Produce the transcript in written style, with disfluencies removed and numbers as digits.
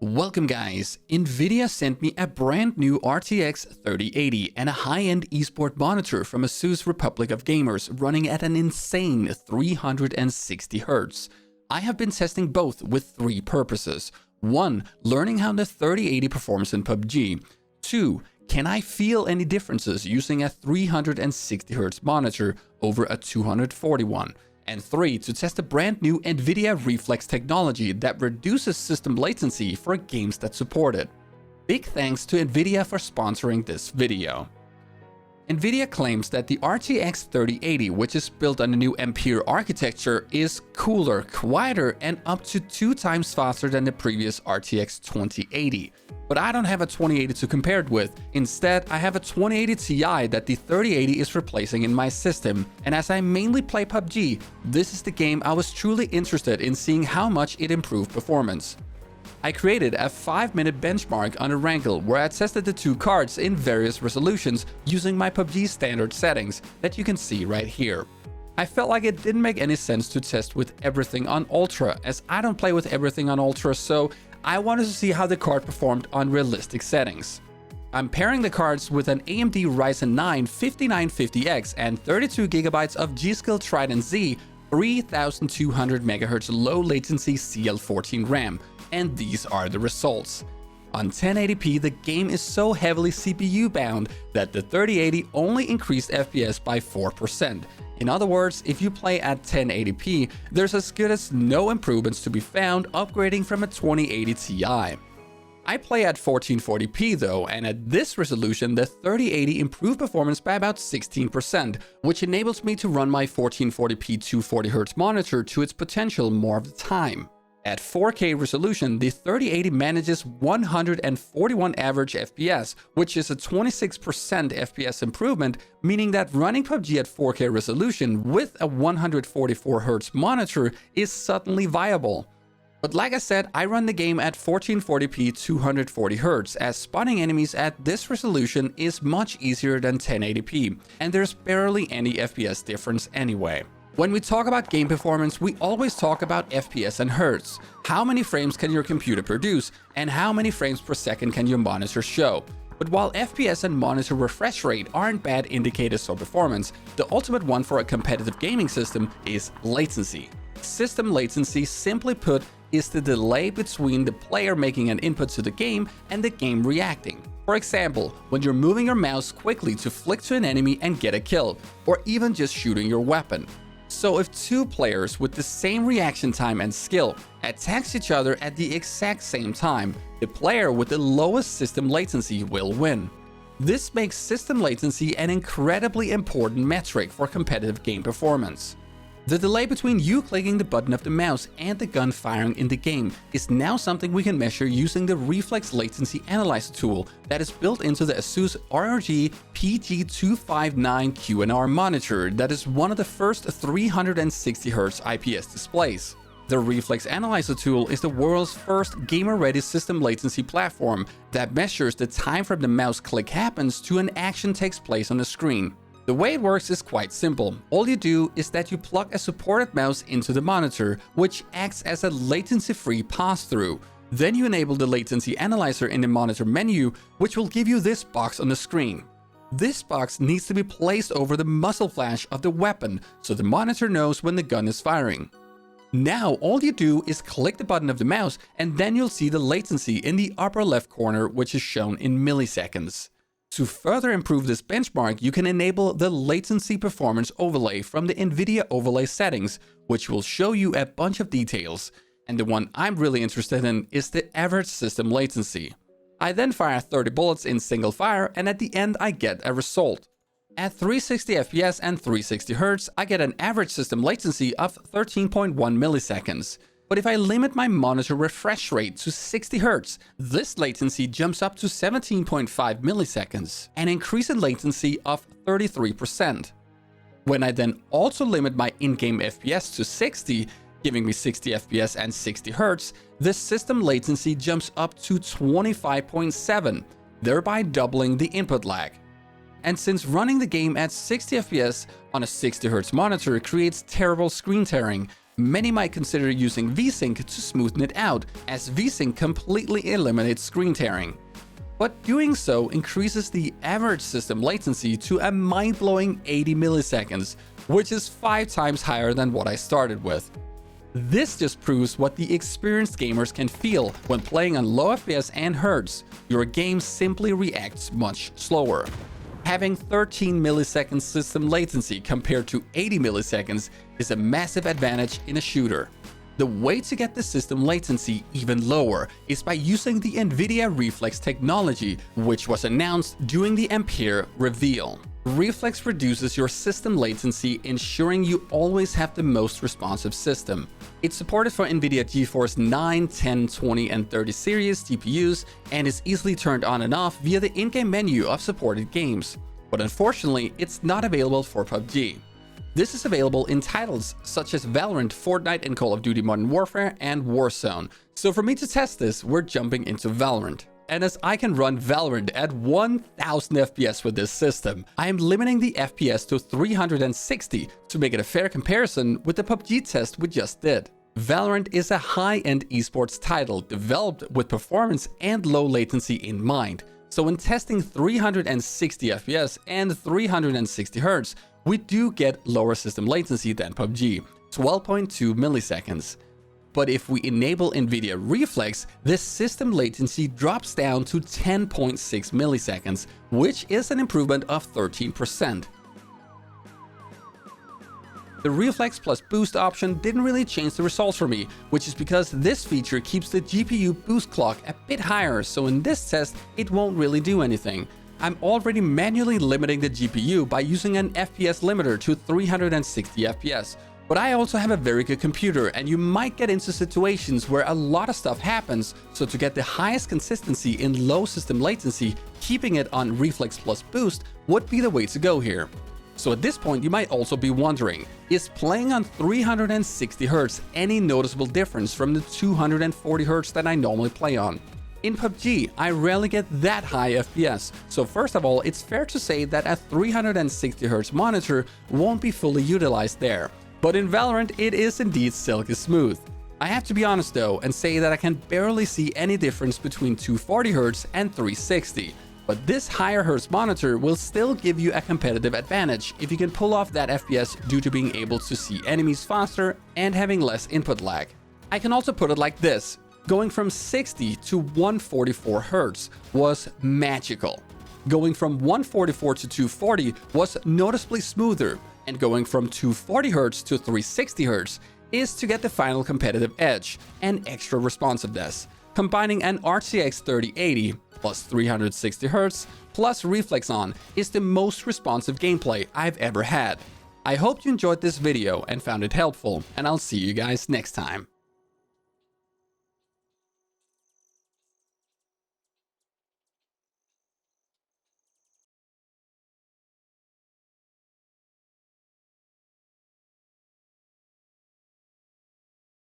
Welcome guys, NVIDIA sent me a brand new RTX 3080 and a high-end esport monitor from ASUS Republic of Gamers running at an insane 360Hz. I have been testing both with three purposes. 1. Learning how the 3080 performs in PUBG. 2. Can I feel any differences using a 360Hz monitor over a 240 one? And 3. To test a brand new NVIDIA Reflex technology that reduces system latency for games that support it. Big thanks to NVIDIA for sponsoring this video. NVIDIA claims that the RTX 3080, which is built on the new Ampere architecture, is cooler, quieter, and up to 2 times faster than the previous RTX 2080. But I don't have a 2080 to compare it with. Instead, I have a 2080 Ti that the 3080 is replacing in my system. And as I mainly play PUBG, this is the game I was truly interested in seeing how much it improved performance. I created a 5-minute benchmark on a Wrangle where I tested the two cards in various resolutions using my PUBG standard settings that you can see right here. I felt like it didn't make any sense to test with everything on Ultra, as I don't play with everything on Ultra, so I wanted to see how the card performed on realistic settings. I'm pairing the cards with an AMD Ryzen 9 5950X and 32GB of G.Skill Trident Z 3200 MHz low latency CL14 RAM. And these are the results. On 1080p, the game is so heavily CPU bound that the 3080 only increased FPS by 4%. In other words, if you play at 1080p, there's as good as no improvements to be found upgrading from a 2080 Ti. I play at 1440p though, and at this resolution the 3080 improved performance by about 16%, which enables me to run my 1440p 240Hz monitor to its potential more of the time. At 4K resolution, the 3080 manages 141 average FPS, which is a 26% FPS improvement, meaning that running PUBG at 4K resolution with a 144Hz monitor is suddenly viable. But like I said, I run the game at 1440p 240Hz, as spotting enemies at this resolution is much easier than 1080p, and there's barely any FPS difference anyway. When we talk about game performance, we always talk about FPS and Hertz. How many frames can your computer produce, and how many frames per second can your monitor show? But while FPS and monitor refresh rate aren't bad indicators for performance, the ultimate one for a competitive gaming system is latency. System latency, simply put, is the delay between the player making an input to the game and the game reacting. For example, when you're moving your mouse quickly to flick to an enemy and get a kill, or even just shooting your weapon. So if two players with the same reaction time and skill attacks each other at the exact same time, the player with the lowest system latency will win. This makes system latency an incredibly important metric for competitive game performance. The delay between you clicking the button of the mouse and the gun firing in the game is now something we can measure using the Reflex Latency Analyzer tool that is built into the ASUS ROG PG259 QNR monitor that is one of the first 360Hz IPS displays. The Reflex Analyzer tool is the world's first gamer-ready system latency platform that measures the time from the mouse click happens to an action takes place on the screen. The way it works is quite simple. All you do is that you plug a supported mouse into the monitor, which acts as a latency-free pass-through. Then you enable the latency analyzer in the monitor menu, which will give you this box on the screen. This box needs to be placed over the muzzle flash of the weapon, so the monitor knows when the gun is firing. Now all you do is click the button of the mouse, and then you'll see the latency in the upper left corner, which is shown in milliseconds. To further improve this benchmark, you can enable the Latency Performance Overlay from the NVIDIA Overlay settings, which will show you a bunch of details. And the one I'm really interested in is the average system latency. I then fire 30 bullets in single fire, and at the end I get a result. At 360 FPS and 360Hz, I get an average system latency of 13.1 milliseconds. But if I limit my monitor refresh rate to 60Hz, this latency jumps up to 17.5 milliseconds, an increase in latency of 33%. When I then also limit my in-game FPS to 60, giving me 60 FPS and 60Hz, the system latency jumps up to 25.7, thereby doubling the input lag. And since running the game at 60 FPS on a 60Hz monitor creates terrible screen tearing, Many might consider using VSync to smoothen it out, as VSync completely eliminates screen tearing. But doing so increases the average system latency to a mind-blowing 80 milliseconds, which is 5 times higher than what I started with. This just proves what the experienced gamers can feel when playing on low FPS and hertz. Your game simply reacts much slower. Having 13 milliseconds system latency compared to 80 milliseconds is a massive advantage in a shooter. The way to get the system latency even lower is by using the NVIDIA Reflex technology, which was announced during the Ampere reveal. Reflex reduces your system latency, ensuring you always have the most responsive system. It's supported for NVIDIA GeForce 9, 10, 20, and 30 series GPUs and is easily turned on and off via the in-game menu of supported games. But unfortunately, it's not available for PUBG. This is available in titles such as Valorant, Fortnite, and Call of Duty Modern Warfare and Warzone. So for me to test this, we're jumping into Valorant. And as I can run Valorant at 1000 FPS with this system, I am limiting the FPS to 360 to make it a fair comparison with the PUBG test we just did. Valorant is a high-end esports title developed with performance and low latency in mind. So when testing 360 FPS and 360 Hz, we do get lower system latency than PUBG, 12.2 milliseconds. But if we enable NVIDIA Reflex, this system latency drops down to 10.6 milliseconds, which is an improvement of 13%. The Reflex plus Boost option didn't really change the results for me, which is because this feature keeps the GPU boost clock a bit higher, so in this test it won't really do anything. I'm already manually limiting the GPU by using an FPS limiter to 360 FPS. But I also have a very good computer, and you might get into situations where a lot of stuff happens, so to get the highest consistency in low system latency, keeping it on Reflex plus Boost would be the way to go here. So at this point you might also be wondering, is playing on 360 Hz any noticeable difference from the 240 Hz that I normally play on? In PUBG, I rarely get that high FPS, so first of all, it's fair to say that a 360 Hz monitor won't be fully utilized there. But in Valorant, it is indeed silky smooth. I have to be honest though and say that I can barely see any difference between 240 Hz and 360. But this higher Hz monitor will still give you a competitive advantage if you can pull off that FPS due to being able to see enemies faster and having less input lag. I can also put it like this. Going from 60 to 144 Hz was magical. Going from 144 to 240 was noticeably smoother. And going from 240 Hz to 360 Hz is to get the final competitive edge and extra responsiveness. Combining an RTX 3080 plus 360 Hz plus Reflex on is the most responsive gameplay I've ever had. I hope you enjoyed this video and found it helpful, and I'll see you guys next time.